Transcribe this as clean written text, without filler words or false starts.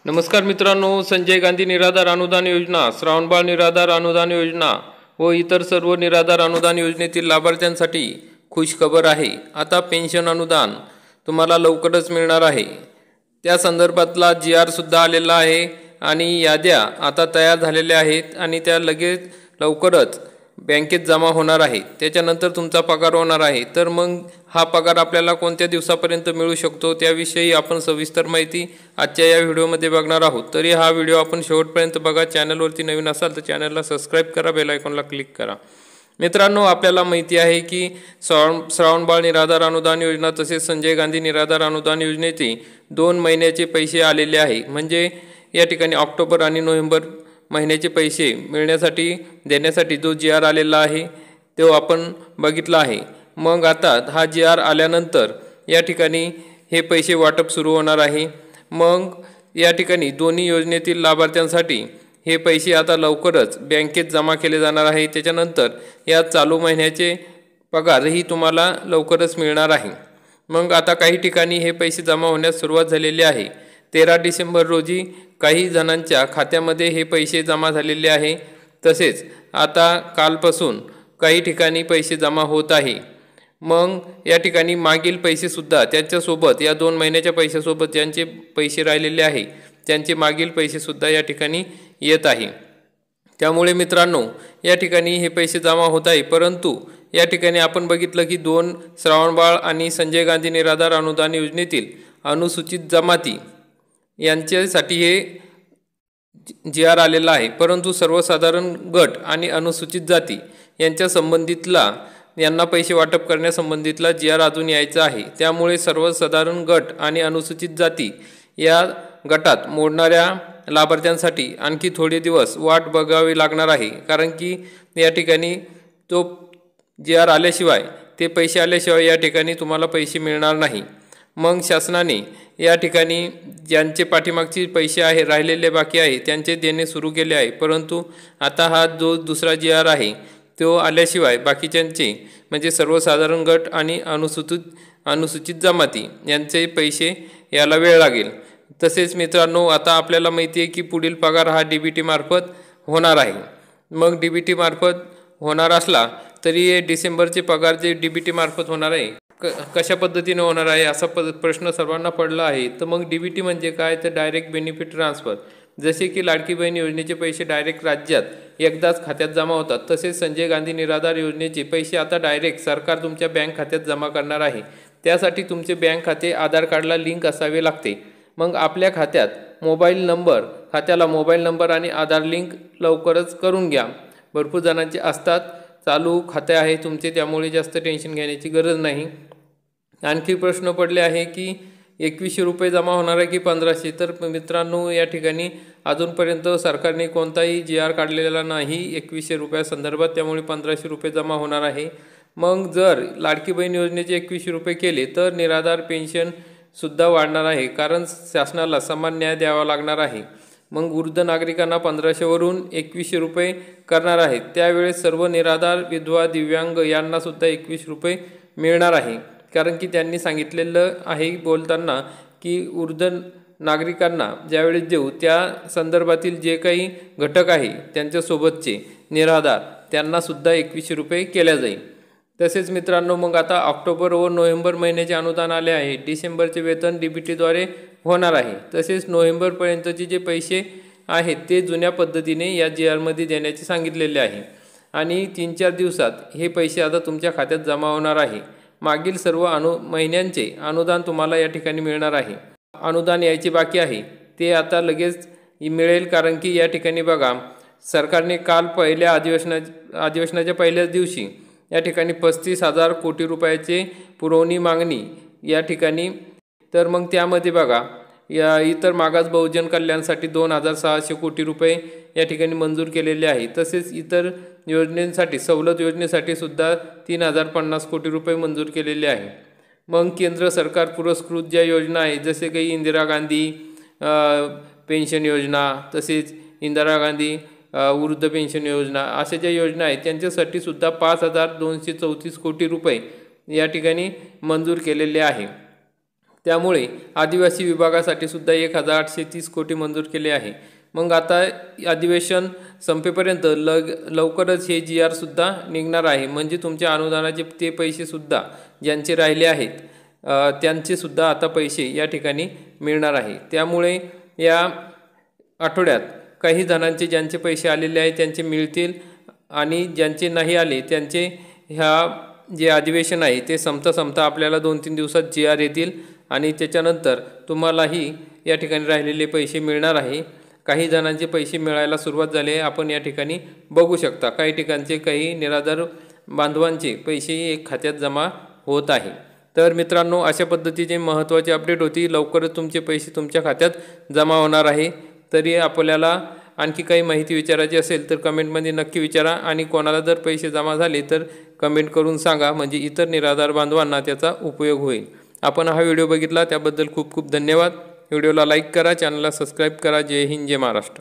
नमस्कार मित्रांनो, संजय गांधी निराधार अनुदान योजना, श्रावणबाळ निराधार अनुदान योजना व इतर सर्व निराधार अनुदान योजनेतील लाभार्थ्यांसाठी खुश खबर आहे। आता पेन्शन अनुदान तुम्हाला लवकरच मिळणार आहे। त्या संदर्भातला GR सुद्धा आलेला आहे आणि याद्या आता तयार झालेल्या आहेत आणि त्या लगेच लवकरच बँकेत जमा होणार आहे। त्याच्यानंतर तुमचा पगार होणार आहे। तर मग हा पगार आपल्याला कोणत्या दिवसापर्यंत मिळू शकतो त्याविषयी आपण सविस्तर माहिती आजच्या या व्हिडिओमध्ये बघणार आहोत। तरी हा व्हिडिओ आपण शेवटपर्यंत बघा। चॅनलवरती नवीन असाल तर चॅनलला सबस्क्राइब करा, बेल आयकॉनला क्लिक करा। मित्रांनो, आपल्याला माहिती आहे की श्रावणबाळ निराधार अनुदान योजना तसेच संजय गांधी निराधार अनुदान योजनेचे 2 महिन्याचे पैसे आलेले आहे। म्हणजे या ठिकाणी ऑक्टोबर आणि नोव्हेंबर महिन्याचे पैसे देण्यासाठी जो GR आलेला आहे तो आपण बघितला आहे। मग आता हा GR आल्यानंतर या ठिकाणी हे पैसे वाटप सुरू होणार आहे। मग या ठिकाणी दोन्ही योजनेतील लाभार्थ्यांसाठी हे पैसे आता लवकरच बँकेत जमा केले जाणार आहे। त्याच्यानंतर या चालू महिन्याचे पगारही तुम्हाला लवकरच मिळणार आहे। मग आता काही ठिकाणी हे पैसे जमा होण्यास सुरुवात झालेली आहे। 13 डिसेंबर रोजी काही जणांच्या खात्यामध्ये हे पैसे जमा झालेले आहे। तसेच आता कालपासून काही ठिकाणी पैसे जमा होत आहे। मग या ठिकाणी मागील पैसेसुद्धा त्याच्यासोबत या 2 महिन्याच्या पैशासोबत ज्यांचे पैसे राहिलेले आहे त्यांचे मागील पैसेसुद्धा या ठिकाणी येत आहे। त्यामुळे मित्रांनो, या ठिकाणी हे पैसे जमा होत आहे। परंतु या ठिकाणी आपण बघितलं की 2 श्रावणबाळ आणि संजय गांधी निराधार अनुदान योजनेतील अनुसूचित जमाती यांच्यासाठी हे GR आलेला आहे। परंतु सर्वसाधारण गट आणि अनुसूचित जाती यांच्या संबंधितला यांना पैसे वाटप करण्यासंबंधितला GR अजून यायचा आहे। त्यामुळे सर्वसाधारण गट आणि अनुसूचित जाती या गटात मोडणाऱ्या लाभार्थ्यांसाठी आणखी थोडे दिवस वाट बघावी लागणार आहे। कारण की या ठिकाणी तो GR आल्याशिवाय ते पैसे आल्याशिवाय या ठिकाणी तुम्हाला पैसे मिळणार नाही। मग शासनाने या ठिकाणी ज्यांचे पाठीमागचे पैसे राहिलेले बाकी आहे त्यांचे देणे सुरू केले आहे। परंतु आता हा जो दुसरा GR आहे तो आल्याशिवाय बाकीच्यांचे म्हणजे सर्वसाधारण गट आणि अनुसूचित जमाती यांचे पैसे याला वेळ लागेल। तसेच मित्रांनो, आता आपल्याला माहिती आहे की पुढील पगार हा DBT मार्फत होणार आहे। मग DBT मार्फत होणार असला तरी डिसेंबरचे पगार जे DBT मार्फत होणार आहे कशा पद्धतीने होणार आहे असा प्रश्न सर्वांना पडला आहे। तर मग DBT म्हणजे काय, तर डायरेक्ट बेनिफिट ट्रान्सफर। जसे की लाडकी बहीण योजनेचे पैसे डायरेक्ट राज्यात एकदाच खात्यात जमा होतात, तसेच संजय गांधी निराधार योजनेचे पैसे आता डायरेक्ट सरकार तुमच्या बँक खात्यात जमा करणार आहे। त्यासाठी तुमचे बँक खाते आधार कार्डला लिंक असावे लागते। मग आपल्या खात्याला मोबाईल नंबर आणि आधार लिंक लवकरच करून घ्या। भरपूर जणांचे असतात, चालू खाते आहे तुमचे, त्यामुळे जास्त टेन्शन घेण्याची गरज नाही। आणखी प्रश्न पडले आहे की 2100 रुपये जमा होणार आहे की 1500। तर मित्रांनो, या ठिकाणी अजूनपर्यंत सरकारने कोणताही GR काढलेला नाही 2100 रुपयासंदर्भात, त्यामुळे 1500 रुपये जमा होणार आहे। मग जर लाडकी बहीण योजनेचे 2100 रुपये केले तर निराधार पेन्शन सुद्धा वाढणार आहे, कारण शासनाला समान न्याय द्यावा लागणार आहे। मग वृद्ध नागरिकांना 1500 वरून 2100 रुपये करणार आहेत। त्यावेळेस सर्व निराधार, विधवा, दिव्यांग यांना सुद्धा 21 रुपये मिळणार आहे। कारण की त्यांनी सांगितलेलं आहे बोलताना की वृद्ध नागरिकांना ज्यावेळेस देऊ त्या संदर्भातील जे काही घटक आहे त्यांच्यासोबतचे निराधार त्यांना सुद्धा 2100 रुपये केल्या जाईल। तसेच मित्रांनो, मग आता ऑक्टोबर व नोव्हेंबर महिन्याचे अनुदान आले आहे। डिसेंबरचे वेतन DBTद्वारे होणार आहे। तसेच नोव्हेंबरपर्यंतचे जे पैसे आहेत ते जुन्या पद्धतीने या GR मध्ये देण्याचे सांगितलेले आहे आणि 3-4 दिवसात हे पैसे आता तुमच्या खात्यात जमा होणार आहे। मागील सर्व महिन्यांचे अनुदान तुम्हाला या ठिकाणी मिळणार आहे। अनुदान यायचे बाकी आहे ते आता लगेच मिळेल, कारण की या ठिकाणी बघा, सरकारने काल पहिल्या अधिवेशनाच्या पहिल्याच दिवशी या ठिकाणी 35,000 कोटी रुपयाचे पुरवणी मागणी या ठिकाणी। तर मग त्यामध्ये बघा, या इतर मागास बहुजन कल्याणासाठी 2600 कोटी रुपये या ठिकाणी मंजूर केलेले आहे। तसेच इतर योजनेसाठी, सवलत योजनेसाठी सुद्धा 3050 कोटी रुपये मंजूर केलेले आहे। मग केंद्र सरकार पुरस्कृत ज्या योजना आहेत जसे काही इंदिरा गांधी पेन्शन योजना, तसेच इंदिरा गांधी वृद्ध पेन्शन योजना, अशा ज्या योजना आहेत त्यांच्यासाठी सुद्धा 5234 कोटी रुपये या ठिकाणी मंजूर केलेले आहे। त्यामुळे आदिवासी विभागासाठी सुद्धा 1830 कोटी मंजूर केले आहे। मग आता अधिवेशन संपेपर्यंत लवकरच हे GR सुद्धा निघणार आहे, म्हणजे तुमच्या अनुदानाचे ते पैसे सुद्धा ज्यांचे राहिले आहेत त्यांचे सुद्धा आता पैसे या ठिकाणी मिळणार आहे। त्यामुळे या आठवड्यात काही जणांचे ज्यांचे पैसे आलेले आहेत त्यांचे मिळतील आणि ज्यांचे नाही आले त्यांचे जे अधिवेशन आहे ते संपता आपल्याला 2-3 दिवसात GR येतील आणि त्याच्यानंतर तुम्हालाही या ठिकाणी राहिलेले पैसे मिळणार आहे। काही जणांचे पैसे मिळायला सुरुवात झाली आहे, आपण या ठिकाणी बघू शकता। काही ठिकाणचे काही निराधार बांधवांचे पैसे एक खात्यात जमा होत आहे। तर मित्रांनो, अशा पद्धतीचे महत्त्वाचे अपडेट होती। लवकरच तुमचे पैसे तुमच्या खात्यात जमा होणार आहे। तरी आपल्याला आणखी काही माहिती विचारायची असेल तर कमेंटमध्ये नक्की विचारा आणि कोणाला जर पैसे जमा झाले तर कमेंट करून सांगा, म्हणजे इतर निराधार बांधवांना त्याचा उपयोग होईल। आपण हा व्हिडिओ बघितला त्याबद्दल खूप खूप धन्यवाद। व्हिडिओला लाईक करा, चॅनलला सबस्क्राईब करा। जय हिंद, जय महाराष्ट्र।